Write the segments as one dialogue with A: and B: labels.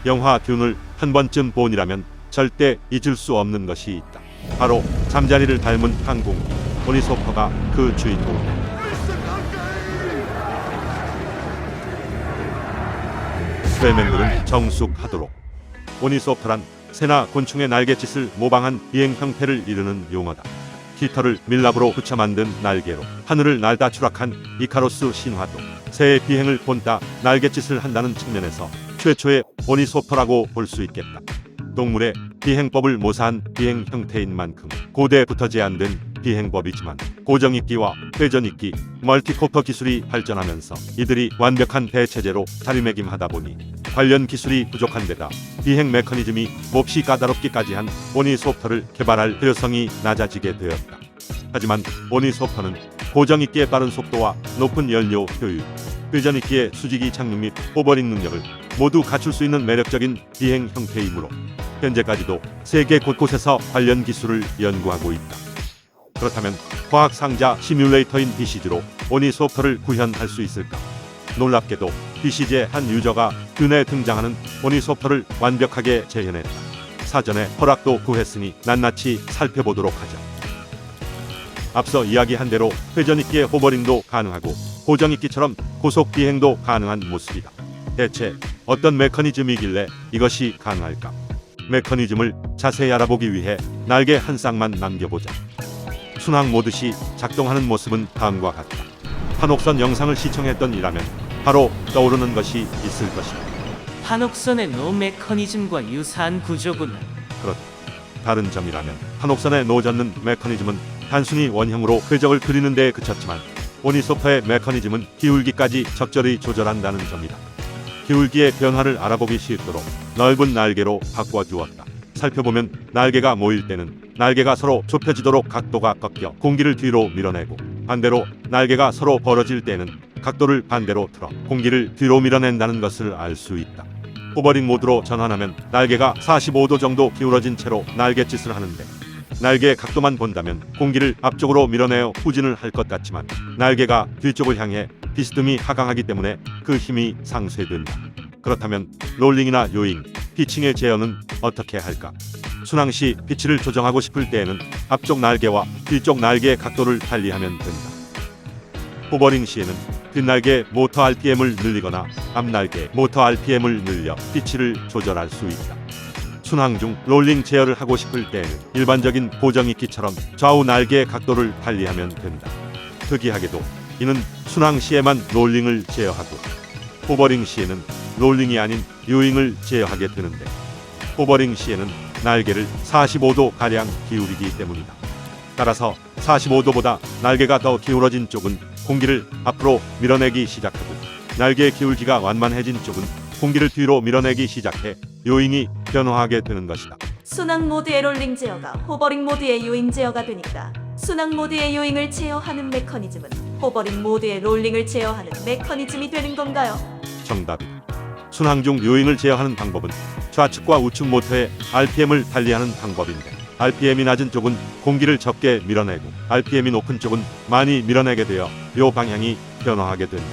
A: 영화 듄을 한 번쯤 본이라면 절대 잊을 수 없는 것이 있다. 바로 잠자리를 닮은 항공기 오니소퍼가 그 주인공이다. 스웨맨들은 정숙하도록 오니소퍼란 새나 곤충의 날갯짓을 모방한 비행 형태를 이르는 용어다. 깃털을 밀랍으로 붙여 만든 날개로 하늘을 날다 추락한 이카로스 신화도 새의 비행을 본따 날갯짓을 한다는 측면에서 최초의 오니소퍼라고 볼 수 있겠다. 동물의 비행법을 모사한 비행 형태인 만큼 고대부터 제한된 비행법이지만 고정익기와 회전익기, 멀티코퍼 기술이 발전하면서 이들이 완벽한 대체제로 자리매김하다 보니 관련 기술이 부족한 데다 비행 메커니즘이 몹시 까다롭기까지 한 오니소퍼를 개발할 필요성이 낮아지게 되었다. 하지만 오니소퍼는 고정익기의 빠른 속도와 높은 연료 효율, 회전익기의 수직이 착륙 및 호버링 능력을 모두 갖출 수 있는 매력적인 비행 형태이므로 현재까지도 세계 곳곳에서 관련 기술을 연구하고 있다. 그렇다면 과학 상자 시뮬레이터인 BCG로 오니소퍼를 구현할 수 있을까? 놀랍게도 BCG의 한 유저가 듄에 등장하는 오니소퍼를 완벽하게 재현했다. 사전에 허락도 구했으니 낱낱이 살펴보도록 하자. 앞서 이야기한 대로 회전익기의 호버링도 가능하고 고정익기처럼 고속 비행도 가능한 모습이다. 대체 어떤 메커니즘이길래 이것이 가능할까? 메커니즘을 자세히 알아보기 위해 날개 한 쌍만 남겨보자. 순항 모드시 작동하는 모습은 다음과 같다. 한옥선 영상을 시청했던 이라면 바로 떠오르는 것이 있을 것이다.
B: 한옥선의 노 메커니즘과 유사한 구조구나.
A: 그렇다. 다른 점이라면 한옥선의 노젓는 메커니즘은 단순히 원형으로 궤적을 그리는 데에 그쳤지만 오니소퍼의 메커니즘은 기울기까지 적절히 조절한다는 점이다. 기울기의 변화를 알아보기 쉽도록 넓은 날개로 바꿔주었다. 살펴보면 날개가 모일 때는 날개가 서로 좁혀지도록 각도가 꺾여 공기를 뒤로 밀어내고 반대로 날개가 서로 벌어질 때는 각도를 반대로 틀어 공기를 뒤로 밀어낸다는 것을 알 수 있다. 호버링 모드로 전환하면 날개가 45도 정도 기울어진 채로 날갯짓을 하는데 날개의 각도만 본다면 공기를 앞쪽으로 밀어내어 후진을 할 것 같지만 날개가 뒤쪽을 향해 비스듬히 하강하기 때문에 그 힘이 상쇄된다. 그렇다면 롤링이나 요잉, 피칭의 제어는 어떻게 할까? 순항 시 피치를 조정하고 싶을 때에는 앞쪽 날개와 뒤쪽 날개의 각도를 달리하면 된다. 호버링 시에는 뒷날개 모터 RPM을 늘리거나 앞날개 모터 RPM을 늘려 피치를 조절할 수 있다. 순항 중 롤링 제어를 하고 싶을 때에는 일반적인 고정익기처럼 좌우 날개의 각도를 달리하면 된다. 특이하게도 이는 순항 시에만 롤링을 제어하고 호버링 시에는 롤링이 아닌 요잉을 제어하게 되는데 호버링 시에는 날개를 45도가량 기울이기 때문이다. 따라서 45도보다 날개가 더 기울어진 쪽은 공기를 앞으로 밀어내기 시작하고 날개의 기울기가 완만해진 쪽은 공기를 뒤로 밀어내기 시작해 요잉이 변화하게 되는 것이다.
C: 순항 모드의 롤링 제어가 호버링 모드의 요잉 제어가 되니까 순항 모드의 요잉을 제어하는 메커니즘은 호버링 모드의 롤링을 제어하는 메커니즘이 되는 건가요?
A: 정답이다. 순항 중 요잉을 제어하는 방법은 좌측과 우측 모터의 RPM을 달리하는 방법인데 RPM이 낮은 쪽은 공기를 적게 밀어내고 RPM이 높은 쪽은 많이 밀어내게 되어 요 방향이 변화하게 된다.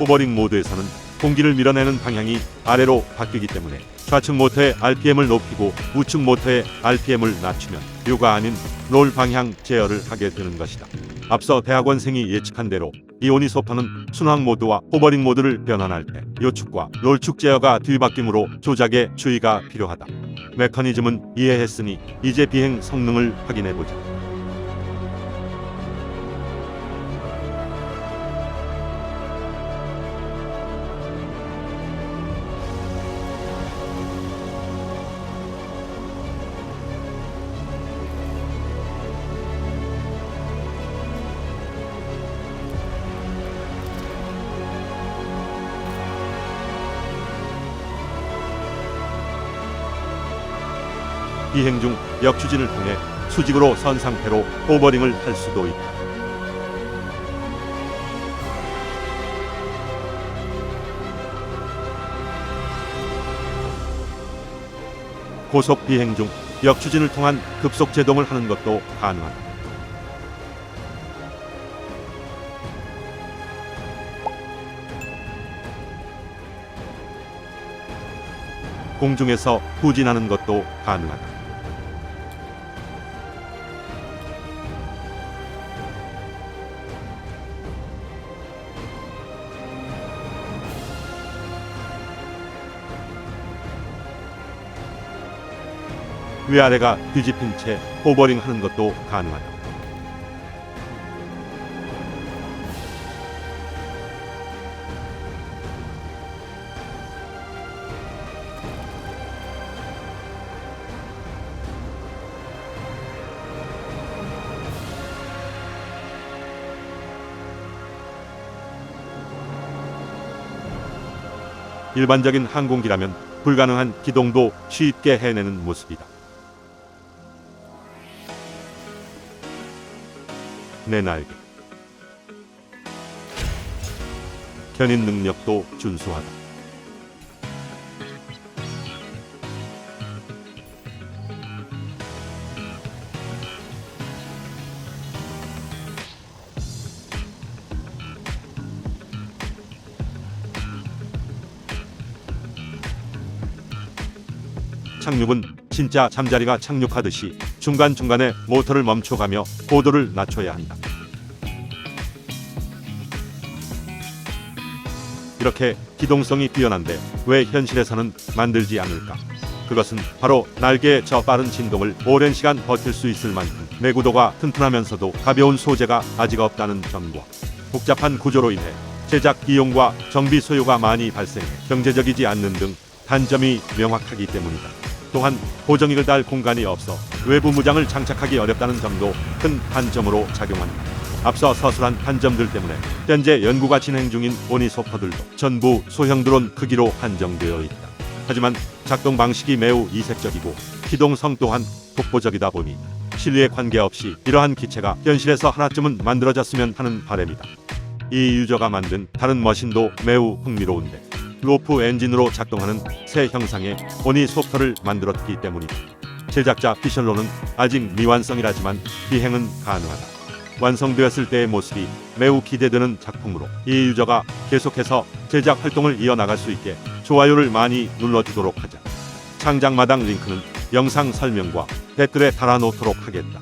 A: 호버링 모드에서는 공기를 밀어내는 방향이 아래로 바뀌기 때문에 좌측 모터의 RPM을 높이고 우측 모터의 RPM을 낮추면 요가 아닌 롤 방향 제어를 하게 되는 것이다. 앞서 대학원생이 예측한 대로 이 오니소퍼는 순항 모드와 호버링 모드를 변환할 때 요축과 롤축 제어가 뒤바뀜으로 조작에 주의가 필요하다. 메커니즘은 이해했으니 이제 비행 성능을 확인해보자. 비행 중 역추진을 통해 수직으로 선 상태로 호버링을 할 수도 있다. 고속 비행 중 역추진을 통한 급속 제동을 하는 것도 가능하다. 공중에서 후진하는 것도 가능하다. 위아래가 뒤집힌 채 호버링 하는 것도 가능하다. 일반적인 항공기라면 불가능한 기동도 쉽게 해내는 모습이다. 내 날개. 견인 능력도 준수하다. 착륙은 진짜 잠자리가 착륙하듯이 중간중간에 모터를 멈춰가며 고도를 낮춰야 한다. 이렇게 기동성이 뛰어난데 왜 현실에서는 만들지 않을까? 그것은 바로 날개의 저 빠른 진동을 오랜 시간 버틸 수 있을 만큼 내구도가 튼튼하면서도 가벼운 소재가 아직 없다는 점과 복잡한 구조로 인해 제작 비용과 정비 소요가 많이 발생해 경제적이지 않는 등 단점이 명확하기 때문이다. 또한 고정익을 달 공간이 없어 외부 무장을 장착하기 어렵다는 점도 큰 단점으로 작용한다. 앞서 서술한 단점들 때문에 현재 연구가 진행 중인 오니소퍼들도 전부 소형 드론 크기로 한정되어 있다. 하지만 작동 방식이 매우 이색적이고 기동성 또한 독보적이다 보니 실리에 관계없이 이러한 기체가 현실에서 하나쯤은 만들어졌으면 하는 바람이다. 이 유저가 만든 다른 머신도 매우 흥미로운데 로프 엔진으로 작동하는 새 형상의 오니소퍼를 만들었기 때문이다. 제작자 피셜로는 아직 미완성이라지만 비행은 가능하다. 완성되었을 때의 모습이 매우 기대되는 작품으로 이 유저가 계속해서 제작 활동을 이어나갈 수 있게 좋아요를 많이 눌러주도록 하자. 창작마당 링크는 영상 설명과 댓글에 달아놓도록 하겠다.